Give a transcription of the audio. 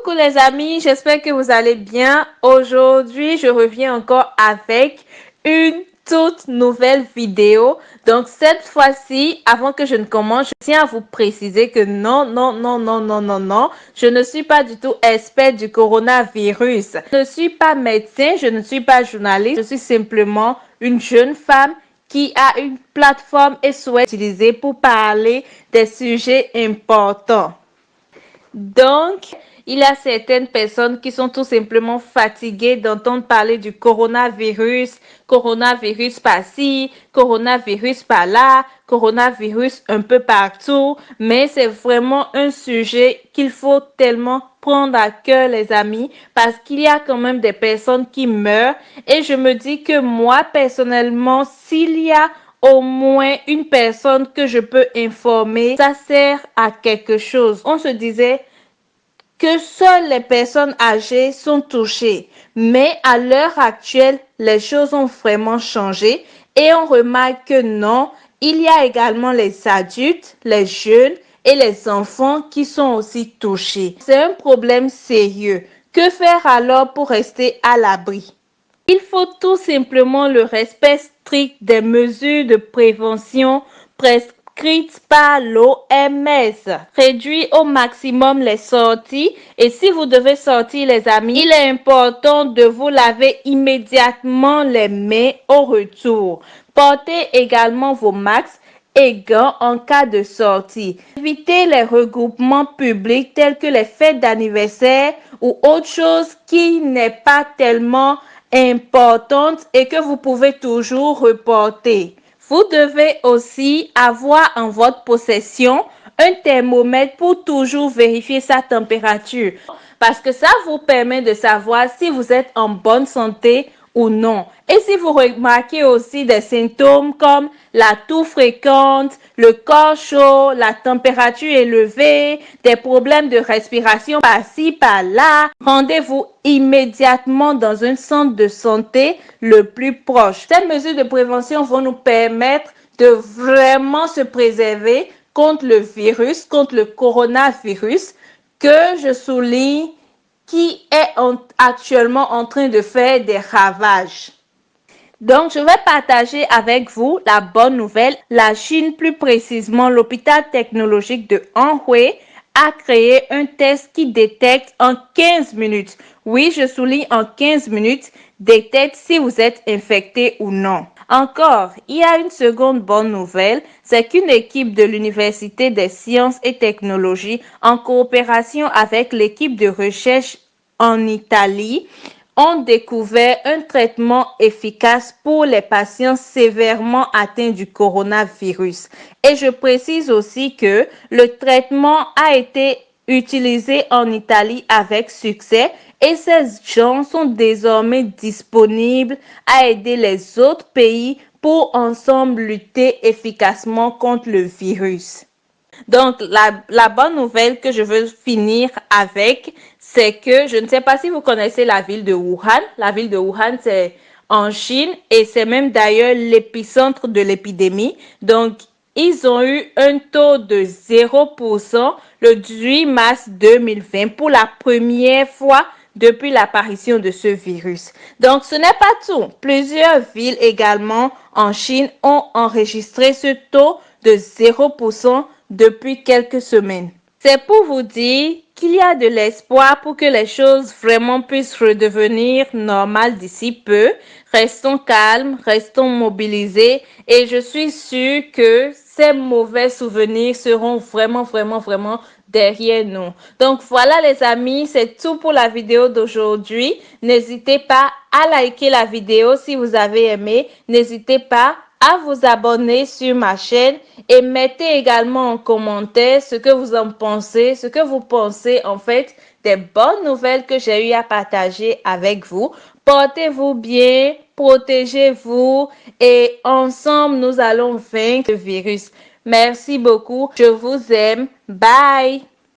Coucou les amis, j'espère que vous allez bien. Aujourd'hui, je reviens encore avec une toute nouvelle vidéo. Donc cette fois-ci, avant que je ne commence, je tiens à vous préciser que non, je ne suis pas du tout expert du coronavirus. Je ne suis pas médecin, je ne suis pas journaliste, je suis simplement une jeune femme qui a une plateforme et souhaite utiliser pour parler des sujets importants. Donc, il y a certaines personnes qui sont tout simplement fatiguées d'entendre parler du coronavirus, coronavirus par-ci, coronavirus par-là, coronavirus un peu partout. Mais c'est vraiment un sujet qu'il faut tellement prendre à cœur, les amis, parce qu'il y a quand même des personnes qui meurent. Et je me dis que moi, personnellement, s'il y a au moins une personne que je peux informer, ça sert à quelque chose. On se disait que seules les personnes âgées sont touchées. Mais à l'heure actuelle, les choses ont vraiment changé et on remarque que non, il y a également les adultes, les jeunes et les enfants qui sont aussi touchés. C'est un problème sérieux. Que faire alors pour rester à l'abri? Il faut tout simplement le respect strict des mesures de prévention prescrites par l'OMS. Réduire au maximum les sorties et si vous devez sortir les amis, il est important de vous laver immédiatement les mains au retour. Portez également vos masques et gants en cas de sortie. Évitez les regroupements publics tels que les fêtes d'anniversaire ou autre chose qui n'est pas tellement importante et que vous pouvez toujours reporter. Vous devez aussi avoir en votre possession un thermomètre pour toujours vérifier sa température parce que ça vous permet de savoir si vous êtes en bonne santé ou non. Et si vous remarquez aussi des symptômes comme la toux fréquente, le corps chaud, la température élevée, des problèmes de respiration par-ci, par-là, rendez-vous immédiatement dans un centre de santé le plus proche. Ces mesures de prévention vont nous permettre de vraiment se préserver contre le virus, contre le coronavirus, que je souligne qui est actuellement en train de faire des ravages. Donc, je vais partager avec vous la bonne nouvelle. La Chine, plus précisément l'hôpital technologique de Anhui, a créé un test qui détecte en 15 minutes. Oui, je souligne en 15 minutes, détecte si vous êtes infecté ou non. Encore, il y a une seconde bonne nouvelle, c'est qu'une équipe de l'Université des sciences et technologies, en coopération avec l'équipe de recherche en Italie, ont découvert un traitement efficace pour les patients sévèrement atteints du coronavirus. Et je précise aussi que le traitement a été utilisé en Italie avec succès et ces gens sont désormais disponibles à aider les autres pays pour ensemble lutter efficacement contre le virus. Donc, la bonne nouvelle que je veux finir avec, c'est que je ne sais pas si vous connaissez la ville de Wuhan. La ville de Wuhan, c'est en Chine et c'est même d'ailleurs l'épicentre de l'épidémie. Donc, ils ont eu un taux de 0% le 18 mars 2020 pour la première fois depuis l'apparition de ce virus. Donc, ce n'est pas tout. Plusieurs villes également en Chine ont enregistré ce taux de 0% depuis quelques semaines. C'est pour vous dire qu'il y a de l'espoir pour que les choses vraiment puissent redevenir normales d'ici peu. Restons calmes, restons mobilisés et je suis sûre que ces mauvais souvenirs seront vraiment derrière nous. Donc voilà les amis, c'est tout pour la vidéo d'aujourd'hui. N'hésitez pas à liker la vidéo si vous avez aimé. N'hésitez pas à vous abonner sur ma chaîne et mettez également en commentaire ce que vous en pensez, ce que vous pensez en fait des bonnes nouvelles que j'ai eu à partager avec vous. Portez-vous bien, protégez-vous et ensemble nous allons vaincre le virus. Merci beaucoup, je vous aime, bye!